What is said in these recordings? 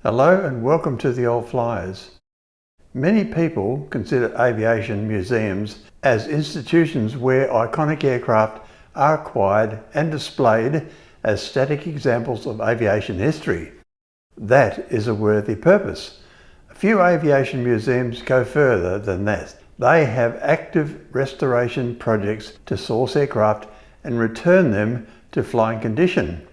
Hello and welcome to the old Fliers. Many people consider aviation museums as institutions where iconic aircraft are acquired and displayed as static examples of aviation history. That is a worthy purpose. A few aviation museums go further than that. They have active restoration projects to source aircraft and return them to flying condition.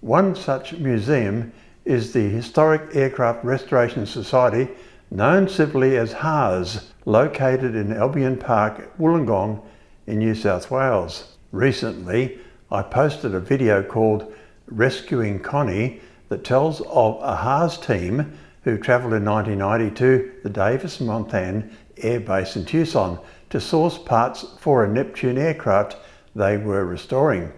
One such museum is the Historic Aircraft Restoration Society, known simply as HARS, located in Albion Park, Wollongong in New South Wales. Recently, I posted a video called Rescuing Connie that tells of a HARS team who travelled in 1990 to the Davis-Monthan Air Base in Tucson to source parts for a Neptune aircraft they were restoring.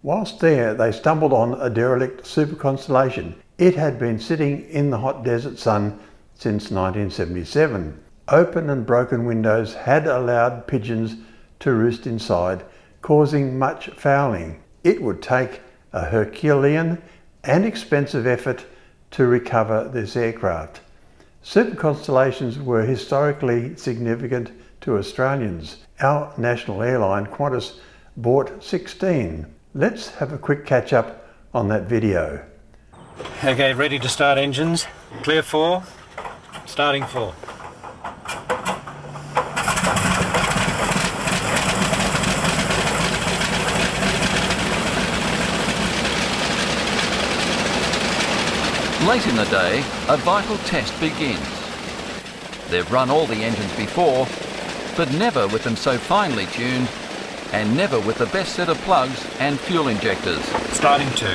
Whilst there, they stumbled on a derelict Super Constellation. It had been sitting in the hot desert sun since 1977. Open and broken windows had allowed pigeons to roost inside, causing much fouling. It would take a Herculean and expensive effort to recover this aircraft. Super Constellations were historically significant to Australians. Our national airline, Qantas, bought 16. Let's have a quick catch up on that video. Okay, ready to start engines. Clear 4, starting 4. Late in the day, a vital test begins. They've run all the engines before, but never with them so finely tuned, and never with the best set of plugs and fuel injectors. Starting 2.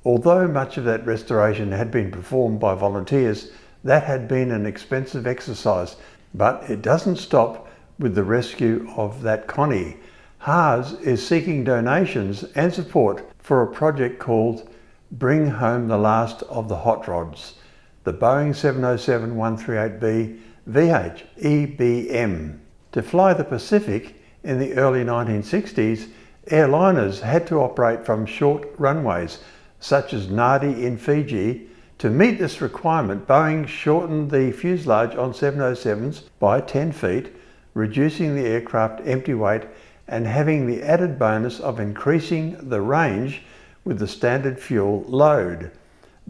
Although much of that restoration had been performed by volunteers, that had been an expensive exercise, but it doesn't stop with the rescue of that Connie. HARS is seeking donations and support for a project called Bring Home the Last of the Hot Rods, the Boeing 707-138B VH-EBM. To fly the Pacific in the early 1960s, airliners had to operate from short runways, such as Nadi in Fiji. To meet this requirement, Boeing shortened the fuselage on 707s by 10 feet, reducing the aircraft empty weight and having the added bonus of increasing the range with the standard fuel load.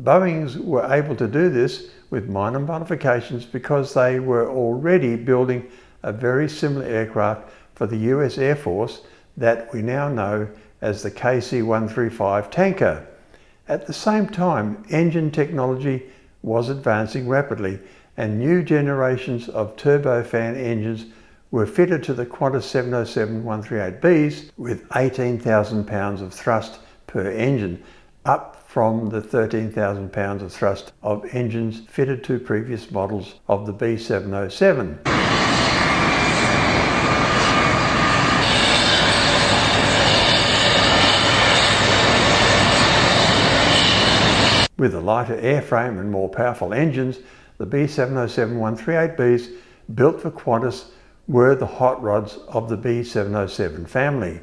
Boeings were able to do this with minor modifications because they were already building a very similar aircraft for the US Air Force that we now know as the KC-135 tanker. At the same time, engine technology was advancing rapidly and new generations of turbofan engines were fitted to the Qantas 707-138Bs with 18,000 pounds of thrust per engine, up from the 13,000 pounds of thrust of engines fitted to previous models of the B707. With a lighter airframe and more powerful engines, the B707-138Bs built for Qantas were the hot rods of the B707 family.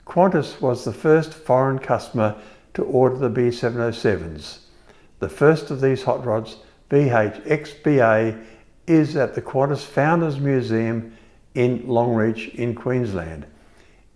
Qantas was the first foreign customer to order the B707s. The first of these hot rods, VH-XBA, is at the Qantas Founders Museum in Longreach in Queensland.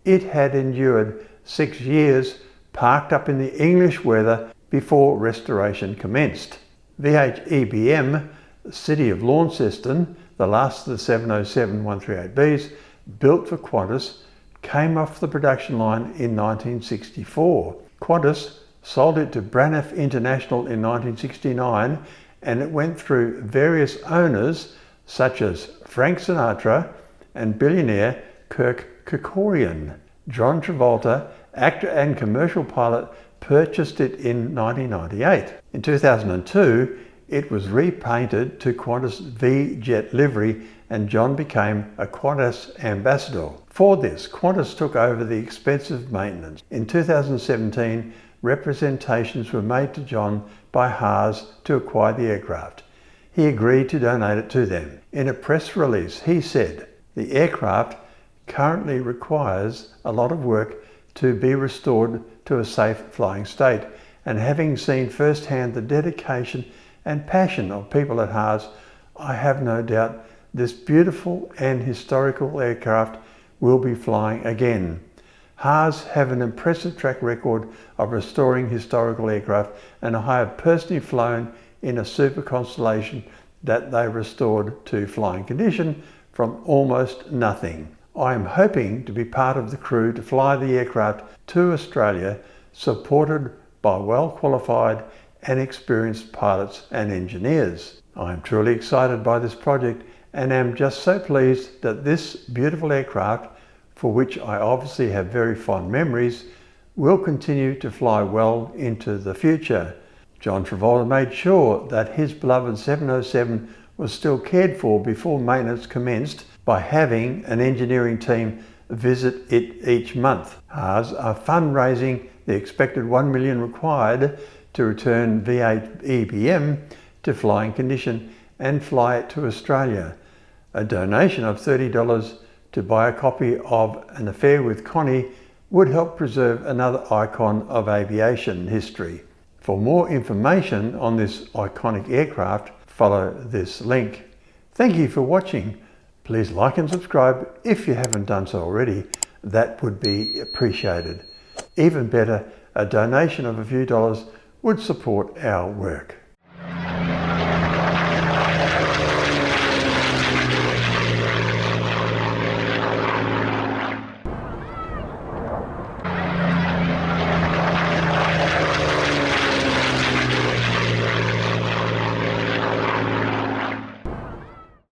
It had endured 6 years, parked up in the English weather before restoration commenced. VH-EBM, the City of Launceston, the last of the 707-138Bs, built for Qantas, came off the production line in 1964. Qantas sold it to Braniff International in 1969, and it went through various owners such as Frank Sinatra and billionaire Kirk Kerkorian. John Travolta, actor and commercial pilot, purchased it in 1998. In 2002, it was repainted to Qantas V-Jet livery and John became a Qantas ambassador. For this, Qantas took over the expensive maintenance. In 2017, representations were made to John by HARS to acquire the aircraft. He agreed to donate it to them. In a press release, he said, "The aircraft currently requires a lot of work to be restored to a safe flying state, and having seen firsthand the dedication and passion of people at Haas, I have no doubt this beautiful and historical aircraft will be flying again. Haas have an impressive track record of restoring historical aircraft, and I have personally flown in a Super Constellation that they restored to flying condition from almost nothing. I am hoping to be part of the crew to fly the aircraft to Australia, supported by well-qualified and experienced pilots and engineers. I am truly excited by this project and am just so pleased that this beautiful aircraft, for which I obviously have very fond memories, will continue to fly well into the future. John Travolta made sure that his beloved 707 was still cared for before maintenance commenced by having an engineering team visit it each month. Haas are fundraising the expected $1 million required to return VH-EBM to flying condition and fly it to Australia. A donation of $30 to buy a copy of An Affair with Connie would help preserve another icon of aviation history. For more information on this iconic aircraft, follow this link. Thank you for watching. Please like and subscribe if you haven't done so already. That would be appreciated. Even better, a donation of a few dollars would support our work.